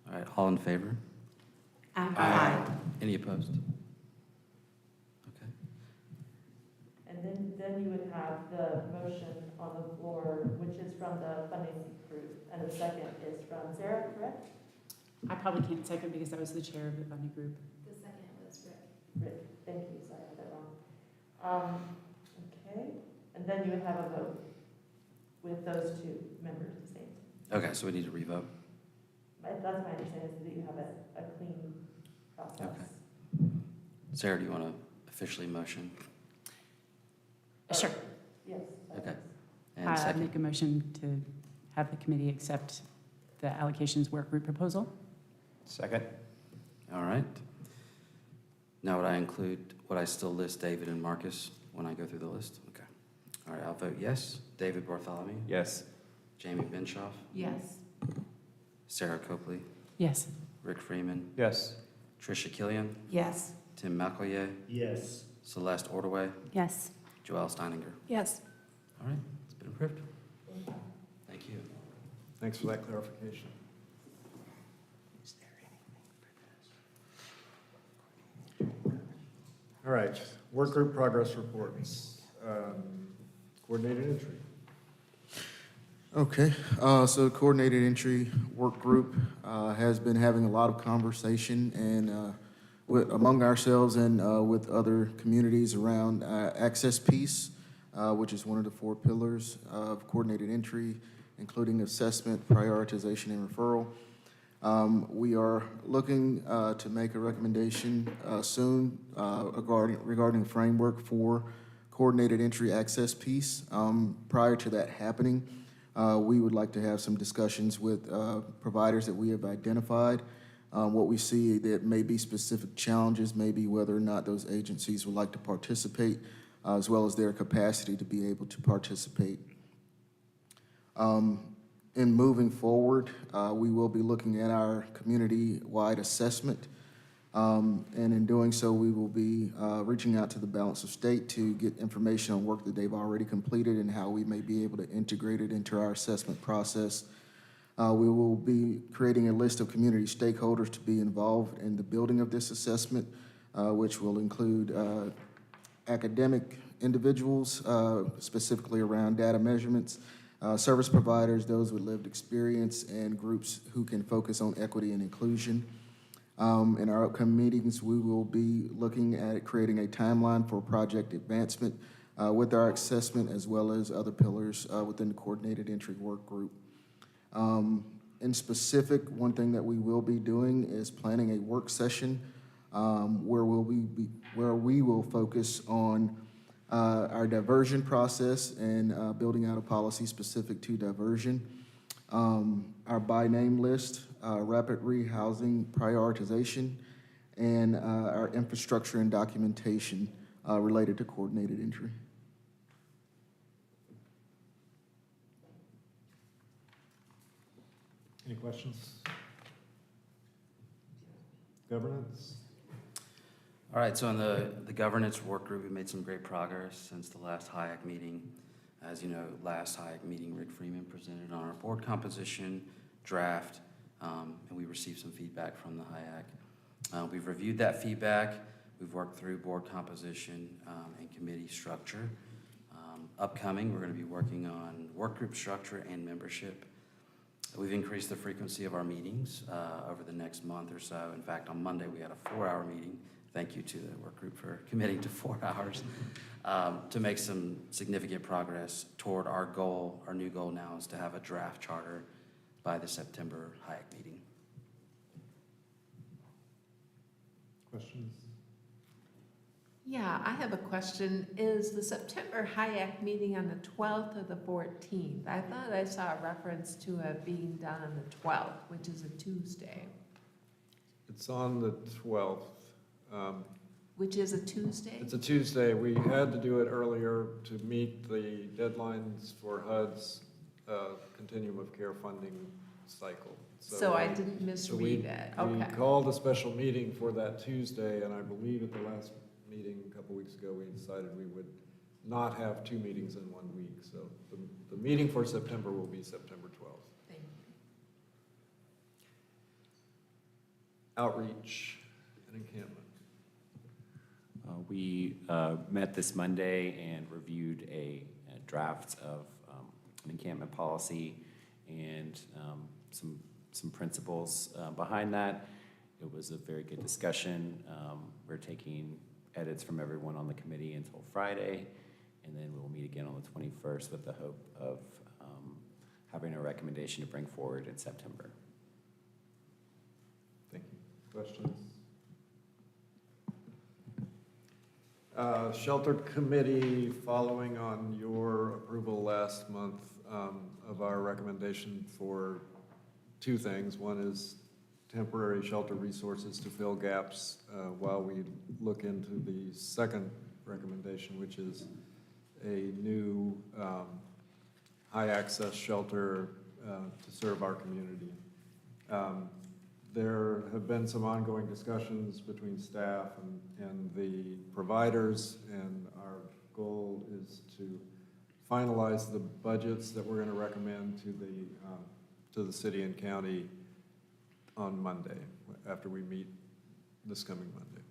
All right, all in favor? Aye. Any opposed? Okay. And then you would have the motion on the floor, which is from the funding group, and the second is from Sarah, correct? I probably can't second because I was the chair of the funding group. The second was Rick. Rick, thank you, sorry, I had that wrong. Okay, and then you would have a vote with those two members the same. Okay, so we need to revote. That's my understanding, is that you have a clean process. Okay. Sarah, do you want to officially motion? Sure. Yes. Okay. And I second? make a motion to have the committee accept the allocations work group proposal. Second. All right. Now would I still list David and Marcus when I go through the list? Okay. All right, I'll vote yes. David Bartholomew, Yes. Jamie Benshoff, Yes. Sarah Copley, Yes. Rick Freeman, Yes. Tricia Killian, Yes. Tim McElroy, Yes. Celeste Ordway, Yes. Joelle Steininger. Yes. All right, it's been approved. Thank you. Thanks for that clarification. All right, work group progress reports. Coordinated entry. Okay, so coordinated entry work group has been having a lot of conversation and among ourselves and with other communities around access piece, which is one of the 4 pillars of coordinated entry, including assessment, prioritization, and referral. We are looking to make a recommendation soon regarding framework for coordinated entry access piece. Prior to that happening, we would like to have some discussions with providers that we have identified. What we see that may be specific challenges, maybe whether or not those agencies would like to participate, as well as their capacity to be able to participate. In moving forward, we will be looking at our community-wide assessment. And in doing so, we will be reaching out to the balance of state to get information on work that they've already completed and how we may be able to integrate it into our assessment process. We will be creating a list of community stakeholders to be involved in the building of this assessment, which will include academic individuals, specifically around data measurements, service providers, those with lived experience, and groups who can focus on equity and inclusion. In our upcoming meetings, we will be looking at creating a timeline for project advancement with our assessment, as well as other pillars within the coordinated entry work group. In specific, one thing that we will be doing is planning a work session where we will focus on our diversion process and building out a policy specific to diversion, our by name list, rapid rehousing prioritization, and our infrastructure and documentation related to coordinated entry. Any questions? Governance? All right, so in the governance work group, we made some great progress since the last HIAC meeting. As you know, last HIAC meeting, Rick Freeman presented on our board composition draft, and we received some feedback from the HIAC. We've reviewed that feedback. We've worked through board composition and committee structure. Upcoming, we're going to be working on work group structure and membership. We've increased the frequency of our meetings over the next month or so. In fact, on Monday, we had a 4-hour meeting. Thank you to the work group for committing to 4 hours to make some significant progress toward our goal. Our new goal now is to have a draft charter by the September HIAC meeting. Questions? Yeah, I have a question. Is the September HIAC meeting on the 12th or the 14th? I thought I saw a reference to it being done on the 12th, which is a Tuesday. It's on the 12th. Which is a Tuesday? It's a Tuesday. We had to do it earlier to meet the deadlines for HUD's Continuum of Care funding cycle. So I didn't So we misread it. Okay. called a special meeting for that Tuesday, and I believe at the last meeting a couple weeks ago, we decided we would not have 2 meetings in 1 week. So the meeting for September will be September 12th. Thank you. Outreach and encampment. We met this Monday and reviewed a draft of an encampment policy and some principles behind that. It was a very good discussion. We're taking edits from everyone on the committee until Friday, and then we'll meet again on the 21st with the hope of having a recommendation to bring forward in September. Thank you. Questions? Sheltered Committee, following on your approval last month of our recommendation for 2 things. One is temporary shelter resources to fill gaps while we look into the second recommendation, which is a new high-access shelter to serve our community. There have been some ongoing discussions between staff and the providers, and our goal is to finalize the budgets that we're going to recommend to the city and county on Monday, after we meet this coming Monday.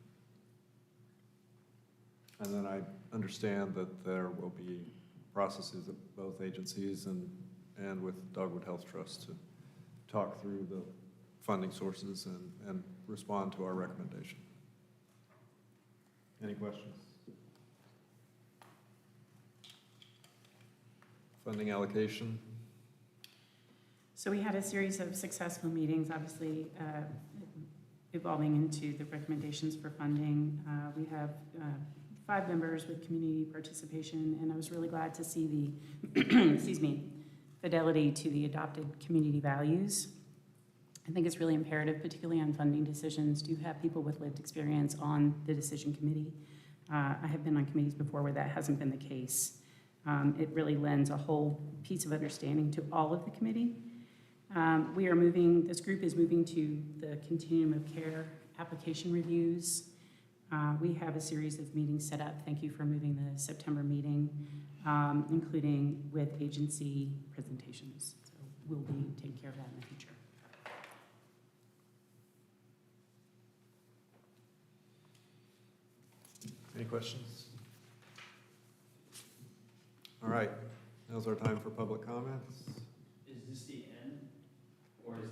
And then I understand that there will be processes at both agencies and with Dogwood Health Trust to talk through the funding sources and respond to our recommendation. Any questions? Funding allocation. So we had a series of successful meetings, obviously evolving into the recommendations for funding. We have 5 members with community participation, and I was really glad to see the, excuse me, fidelity to the adopted community values. I think it's really imperative, particularly on funding decisions, to have people with lived experience on the decision committee. I have been on committees before where that hasn't been the case. It really lends a whole piece of understanding to all of the committee. This group is moving to the Continuum of Care application reviews. We have a series of meetings set up. Thank you for moving the September meeting, including with agency presentations. So we'll be taking care of that in the future. Any questions? All right, now's our time for public comments. Is this the end, or is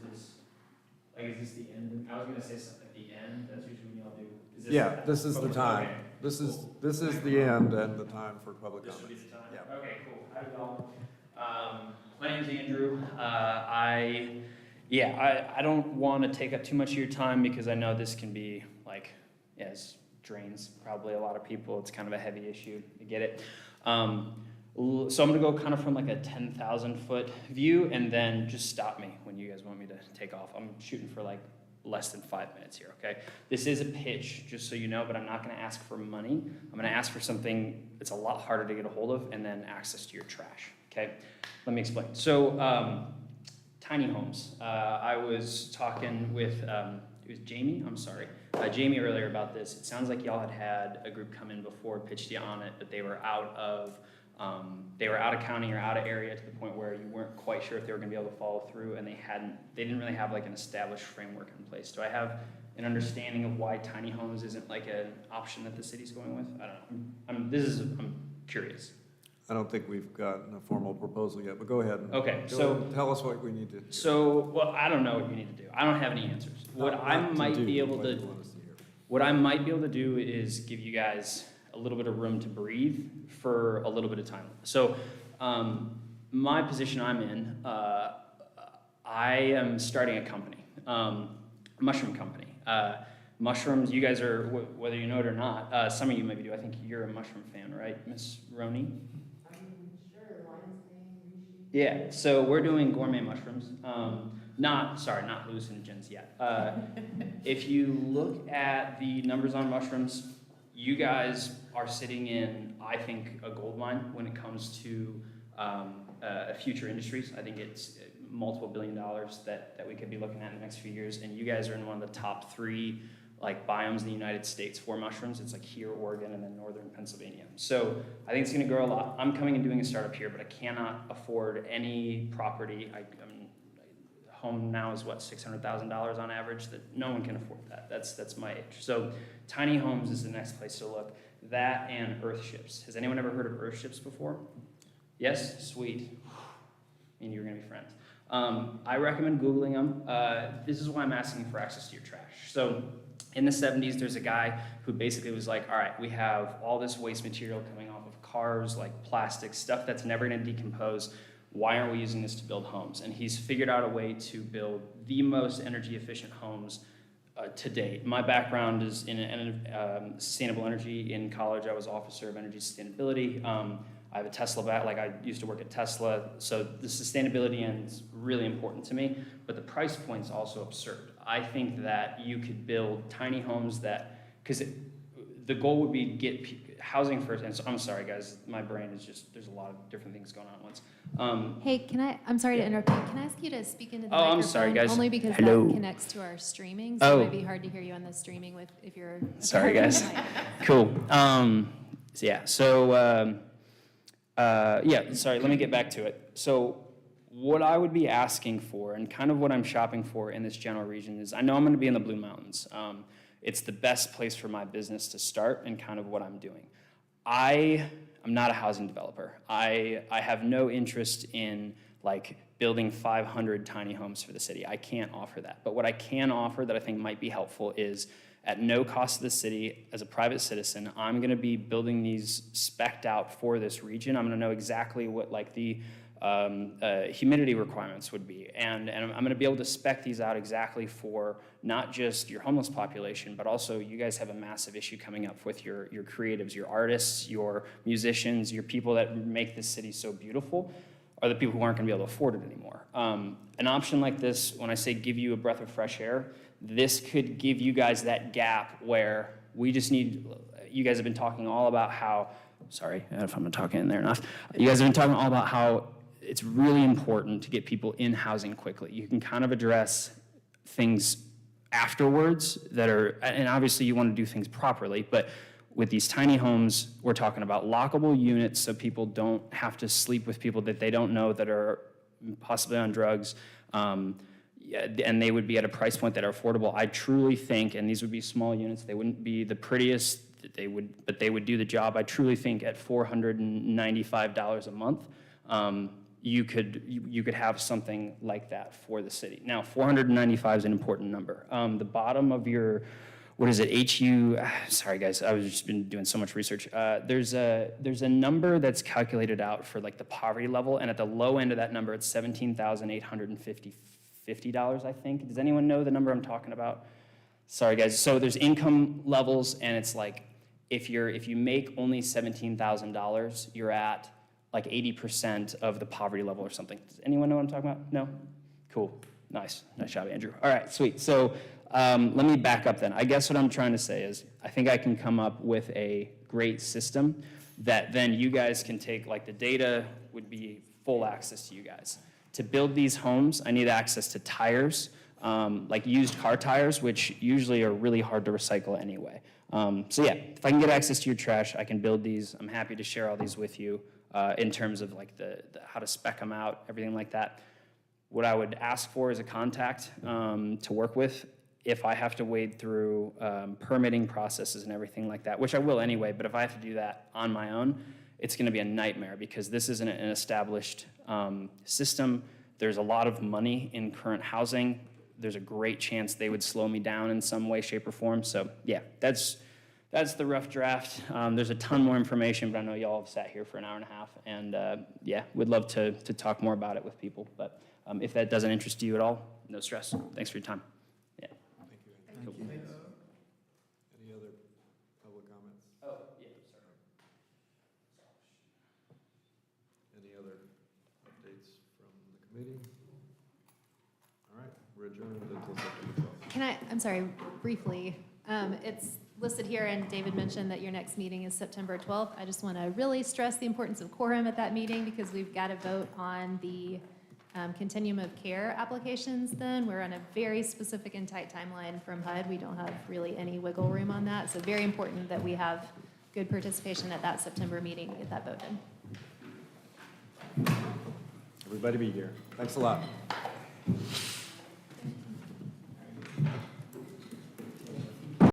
this the end? I was gonna say something at the end, that's usually when y'all do. Is this Yeah, this is the public- time. okay, This is cool. the end and the time for public This would be comments. the time? Yeah. Okay, cool. How do y'all? My name's Andrew. I don't want to take up too much of your time because I know this can be as drains probably a lot of people. It's kind of a heavy issue. I get it. So I'm going to go kind of from like a 10,000 foot view and then just stop me when you guys want me to take off. I'm shooting for like less than 5 minutes here, okay? This is a pitch, just so you know, but I'm not going to ask for money. I'm going to ask for something that's a lot harder to get a hold of and then access to your trash, okay? Let me explain. So tiny homes. I was talking with, it was Jamie, I'm sorry. Jamie earlier about this. It sounds like y'all had a group come in before, pitched you on it, but they were out of county or out of area to the point where you weren't quite sure if they were going to be able to follow through, and they didn't really have like an established framework in place. Do I have an understanding of why tiny homes isn't like an option that the city's going with? I don't know. I'm curious. I don't think we've gotten a formal proposal yet, but go ahead. Okay, Go so ahead and tell us what we need to do. So, well, I don't know what you need to do. I don't have any answers. What I might be able to do is give you guys a little bit of room to breathe for a little bit of time. So, my position I'm in, I am starting a company, a mushroom company. Mushrooms, you guys are, whether you know it or not, some of you maybe do. I think you're a mushroom fan, right, Miss Roney? Yeah, so we're doing gourmet mushrooms. Not hallucinogens yet. If you look at the numbers on mushrooms, you guys are sitting in, I think, a gold mine when it comes to future industries. I think it's multiple $1 billion that we could be looking at in the next few years. And you guys are in one of the top 3 like biomes in the United States for mushrooms. It's like here, Oregon, and then northern Pennsylvania. So I think it's gonna grow a lot. I'm coming and doing a startup here, but I cannot afford any property. I mean, home now is what, $600,000 on average? That no one can afford that. That's my age. So tiny homes is the next place to look. That and earth ships. Has anyone ever heard of earth ships before? Yes? Sweet. I mean, you're gonna be friends. I recommend Googling them. This is why I'm asking for access to your trash. So in the 70s, there's a guy who basically was like, all right, we have all this waste material coming off of cars, like plastic, stuff that's never gonna decompose. Why aren't we using this to build homes? And he's figured out a way to build the most energy efficient homes to date. My background is in sustainable energy. In college, I was officer of energy sustainability. I have a Tesla I used to work at Tesla, so the sustainability end is really important to me, but the price point's also absurd. I think that you could build tiny homes because the goal would be get housing first, and so I'm sorry guys, my brain is just, there's a lot of different things going on at once. Hey, I'm sorry to interrupt you. Can I ask you to speak into the microphone? I'm sorry, guys. Only because Hello. that connects to our streaming, so it might be hard to hear you on the streaming if you're... Sorry, guys. Cool. Sorry, let me get back to it. So what I would be asking for, and kind of what I'm shopping for in this general region is, I know I'm gonna be in the Blue Mountains. It's the best place for my business to start and kind of what I'm doing. I'm not a housing developer. I have no interest in like building 500 tiny homes for the city. I can't offer that. But what I can offer that I think might be helpful is at no cost to the city, as a private citizen, I'm gonna be building these spec'd out for this region. I'm gonna know exactly what like the humidity requirements would be. And I'm gonna be able to spec these out exactly for not just your homeless population, but also you guys have a massive issue coming up with your creatives, your artists, your musicians, your people that make this city so beautiful are the people who aren't gonna be able to afford it anymore. An option like this, when I say give you a breath of fresh air, this could give you guys that gap where we just need, you guys have been talking all about how, sorry if I'm not talking in there enough, you guys have been talking all about how it's really important to get people in housing quickly. You can kind of address things afterwards that are, and obviously you want to do things properly, but with these tiny homes, we're talking about lockable units so people don't have to sleep with people that they don't know that are possibly on drugs. And they would be at a price point that are affordable. I truly think, and these would be small units, they wouldn't be the prettiest, but they would do the job. I truly think at $495 a month, you could have something like that for the city. Now, 495 is an important number. The bottom of your, what is it, sorry guys, I've just been doing so much research. There's a number that's calculated out for like the poverty level, and at the low end of that number, it's $17,850, I think. Does anyone know the number I'm talking about? Sorry guys, so there's income levels, and it's like, if you make only $17,000, you're at like 80% of the poverty level or something. Does anyone know what I'm talking about? No? Cool, nice job, Andrew. All right, sweet, so let me back up then. I guess what I'm trying to say is, I think I can come up with a great system that then you guys can take, like the data would be full access to you guys. To build these homes, I need access to tires, like used car tires, which usually are really hard to recycle anyway. So yeah, if I can get access to your trash, I can build these. I'm happy to share all these with you in terms of like the how to spec them out, everything like that. What I would ask for is a contact to work with if I have to wade through permitting processes and everything like that, which I will anyway, but if I have to do that on my own, it's gonna be a nightmare because this isn't an established system. There's a lot of money in current housing. There's a great chance they would slow me down in some way, shape, or form. So yeah, that's the rough draft. There's a ton more information, but I know y'all have sat here for an hour and a half, and yeah, would love to talk more about it with people. But if that doesn't interest you at all, no stress. Thanks for your time. Yeah. Thank you. I'm sorry, briefly. It's listed here, and David mentioned that your next meeting is September 12th. I just want to really stress the importance of quorum at that meeting because we've got to vote on the continuum of care applications then. We're on a very specific and tight timeline from HUD. We don't have really any wiggle room on that. So very important that we have good participation at that September meeting to get that voted. Everybody be here. Thanks a lot.